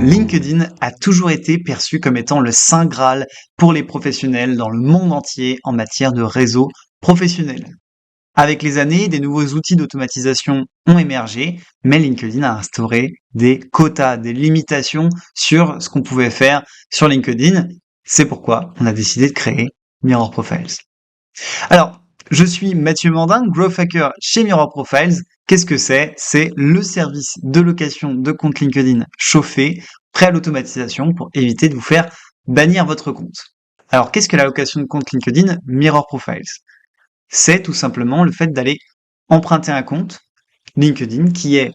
LinkedIn a toujours été perçu comme étant le saint Graal pour les professionnels dans le monde entier en matière de réseau professionnel. Avec les années, des nouveaux outils d'automatisation ont émergé, mais LinkedIn a instauré des quotas, des limitations sur ce qu'on pouvait faire sur LinkedIn. C'est pourquoi on a décidé de créer Mirror Profiles. Alors, je suis Mathieu Mandin, Growth Hacker chez Mirror Profiles. Qu'est-ce que c'est? C'est le service de location de compte LinkedIn chauffé, prêt à l'automatisation pour éviter de vous faire bannir votre compte. Alors, qu'est-ce que la location de compte LinkedIn Mirror Profiles? C'est tout simplement le fait d'aller emprunter un compte LinkedIn qui est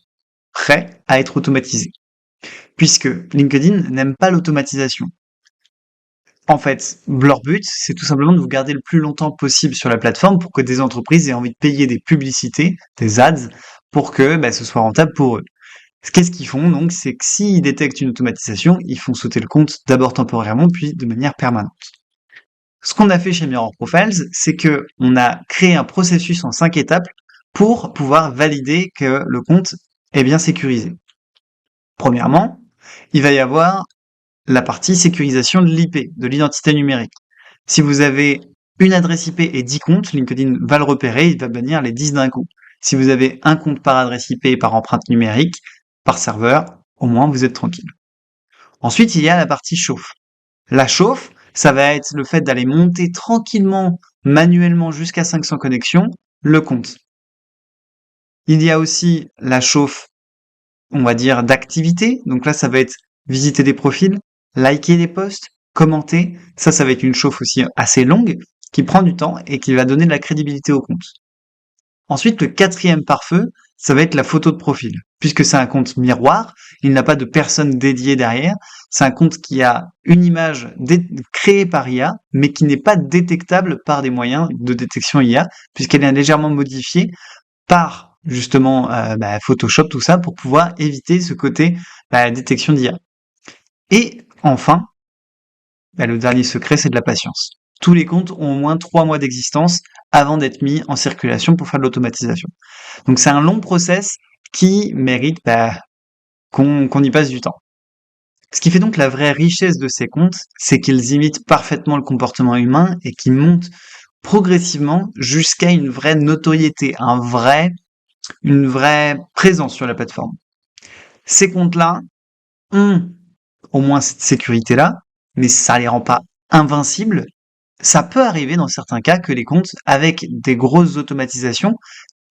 prêt à être automatisé. Puisque LinkedIn n'aime pas l'automatisation. En fait, leur but, c'est tout simplement de vous garder le plus longtemps possible sur la plateforme pour que des entreprises aient envie de payer des publicités, des ads, pour que ce soit rentable pour eux. Qu'est-ce qu'ils font donc? C'est que s'ils détectent une automatisation, ils font sauter le compte d'abord temporairement, puis de manière permanente. Ce qu'on a fait chez Mirror Profiles, c'est que on a créé un processus en 5 étapes pour pouvoir valider que le compte est bien sécurisé. Premièrement, il va y avoir la partie sécurisation de l'IP, de l'identité numérique. Si vous avez une adresse IP et 10 comptes, LinkedIn va le repérer, il va bannir les 10 d'un coup. Si vous avez un compte par adresse IP et par empreinte numérique, par serveur, au moins vous êtes tranquille. Ensuite, il y a la partie chauffe. La chauffe, ça va être le fait d'aller monter tranquillement, manuellement jusqu'à 500 connexions, le compte. Il y a aussi la chauffe, on va dire, d'activité. Donc là, ça va être visiter des profils, liker des posts, commenter. Ça va être une chauffe aussi assez longue, qui prend du temps et qui va donner de la crédibilité au compte. Ensuite, le quatrième pare-feu, ça va être la photo de profil. Puisque c'est un compte miroir, il n'a pas de personne dédiée derrière. C'est un compte qui a une image créée par IA, mais qui n'est pas détectable par des moyens de détection IA, puisqu'elle est légèrement modifiée par justement Photoshop, tout ça, pour pouvoir éviter ce côté détection d'IA. Et enfin, le dernier secret, c'est de la patience. Tous les comptes ont au moins 3 mois d'existence avant d'être mis en circulation pour faire de l'automatisation. Donc c'est un long process qui mérite qu'on y passe du temps. Ce qui fait donc la vraie richesse de ces comptes, c'est qu'ils imitent parfaitement le comportement humain et qu'ils montent progressivement jusqu'à une vraie notoriété, une vraie présence sur la plateforme. Ces comptes-là ont au moins cette sécurité-là, mais ça les rend pas invincibles. Ça peut arriver dans certains cas que les comptes, avec des grosses automatisations,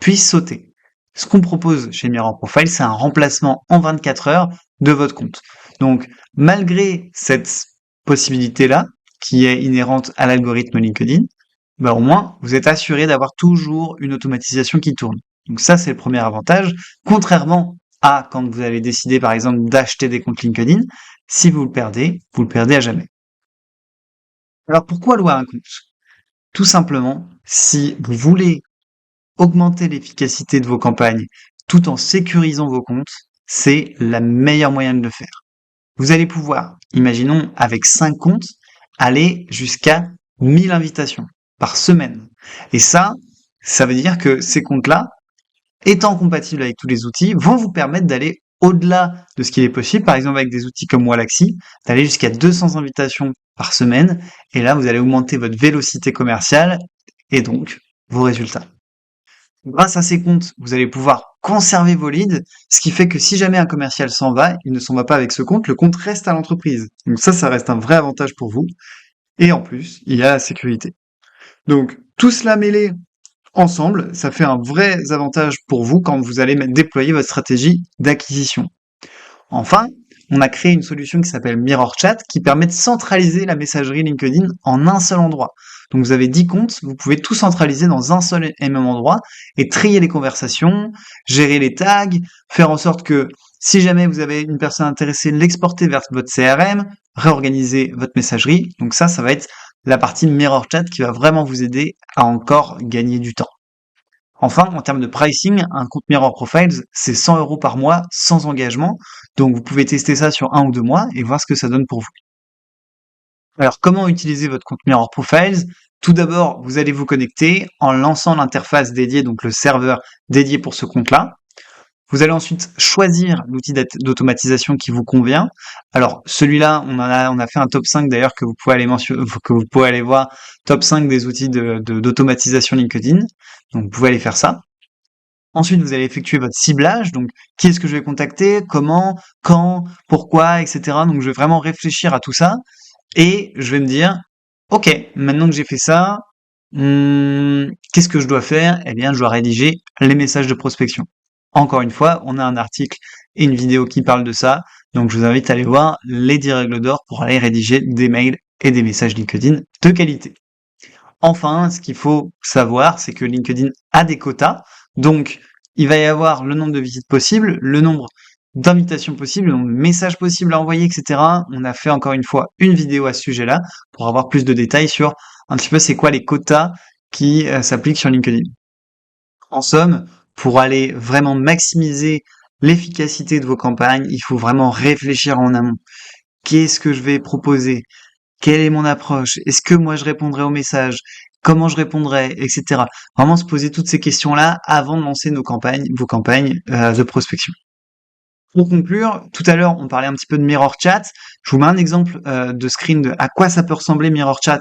puissent sauter. Ce qu'on propose chez Mirror Profile, c'est un remplacement en 24 heures de votre compte. Donc, malgré cette possibilité-là, qui est inhérente à l'algorithme LinkedIn, au moins, vous êtes assuré d'avoir toujours une automatisation qui tourne. Donc ça, c'est le premier avantage. Contrairement à quand vous avez décidé, par exemple, d'acheter des comptes LinkedIn, si vous le perdez à jamais. Alors pourquoi louer un compte? Tout simplement, si vous voulez augmenter l'efficacité de vos campagnes tout en sécurisant vos comptes, c'est la meilleure moyen de le faire. Vous allez pouvoir, imaginons avec 5 comptes, aller jusqu'à 1000 invitations par semaine. Et ça veut dire que ces comptes-là, étant compatibles avec tous les outils, vont vous permettre d'aller au-delà de ce qu'il est possible, par exemple avec des outils comme Wallaxy, d'aller jusqu'à 200 invitations par semaine, et là vous allez augmenter votre vélocité commerciale et donc vos résultats. Grâce à ces comptes, vous allez pouvoir conserver vos leads, ce qui fait que si jamais un commercial s'en va, il ne s'en va pas avec ce compte, le compte reste à l'entreprise. Donc ça reste un vrai avantage pour vous. Et en plus, il y a la sécurité. Donc tout cela mêlé ensemble, ça fait un vrai avantage pour vous quand vous allez déployer votre stratégie d'acquisition. Enfin, on a créé une solution qui s'appelle Mirror Chat qui permet de centraliser la messagerie LinkedIn en un seul endroit. Donc vous avez 10 comptes, vous pouvez tout centraliser dans un seul et même endroit et trier les conversations, gérer les tags, faire en sorte que si jamais vous avez une personne intéressée, l'exporter vers votre CRM, réorganiser votre messagerie. Donc ça va être la partie Mirror Chat qui va vraiment vous aider à encore gagner du temps. Enfin, en termes de pricing, un compte Mirror Profiles, c'est 100 € par mois sans engagement. Donc, vous pouvez tester ça sur 1 ou 2 mois et voir ce que ça donne pour vous. Alors, comment utiliser votre compte Mirror Profiles? Tout d'abord, vous allez vous connecter en lançant l'interface dédiée, donc le serveur dédié pour ce compte-là. Vous allez ensuite choisir l'outil d'automatisation qui vous convient. Alors celui-là, on a fait un top 5 d'ailleurs que vous pouvez aller que vous pouvez aller voir, top 5 des outils d'automatisation LinkedIn. Donc vous pouvez aller faire ça. Ensuite, vous allez effectuer votre ciblage. Donc qui est-ce que je vais contacter, comment, quand, pourquoi, etc. Donc je vais vraiment réfléchir à tout ça et je vais me dire, ok, maintenant que j'ai fait ça, qu'est-ce que je dois faire? Eh bien, je dois rédiger les messages de prospection. Encore une fois, on a un article et une vidéo qui parlent de ça, donc je vous invite à aller voir les 10 règles d'or pour aller rédiger des mails et des messages LinkedIn de qualité. Enfin, ce qu'il faut savoir, c'est que LinkedIn a des quotas, donc il va y avoir le nombre de visites possibles, le nombre d'invitations possibles, le nombre de messages possibles à envoyer, etc. On a fait encore une fois une vidéo à ce sujet-là pour avoir plus de détails sur un petit peu c'est quoi les quotas qui s'appliquent sur LinkedIn. En somme, pour aller vraiment maximiser l'efficacité de vos campagnes, il faut vraiment réfléchir en amont. Qu'est-ce que je vais proposer? Quelle est mon approche? Est-ce que moi je répondrai aux messages? Comment je répondrai? Etc. Vraiment se poser toutes ces questions-là avant de lancer vos campagnes de prospection. Pour conclure, tout à l'heure, on parlait un petit peu de Mirror Chat. Je vous mets un exemple de screen de à quoi ça peut ressembler Mirror Chat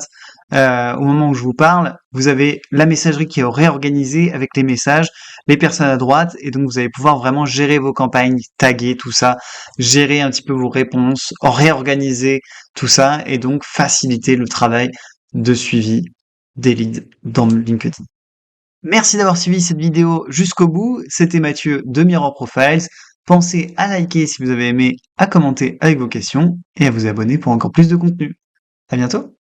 au moment où je vous parle. Vous avez la messagerie qui est réorganisée avec les messages, les personnes à droite, et donc vous allez pouvoir vraiment gérer vos campagnes, taguer tout ça, gérer un petit peu vos réponses, réorganiser tout ça, et donc faciliter le travail de suivi des leads dans LinkedIn. Merci d'avoir suivi cette vidéo jusqu'au bout. C'était Mathieu de Mirror Profiles. Pensez à liker si vous avez aimé, à commenter avec vos questions et à vous abonner pour encore plus de contenu. À bientôt!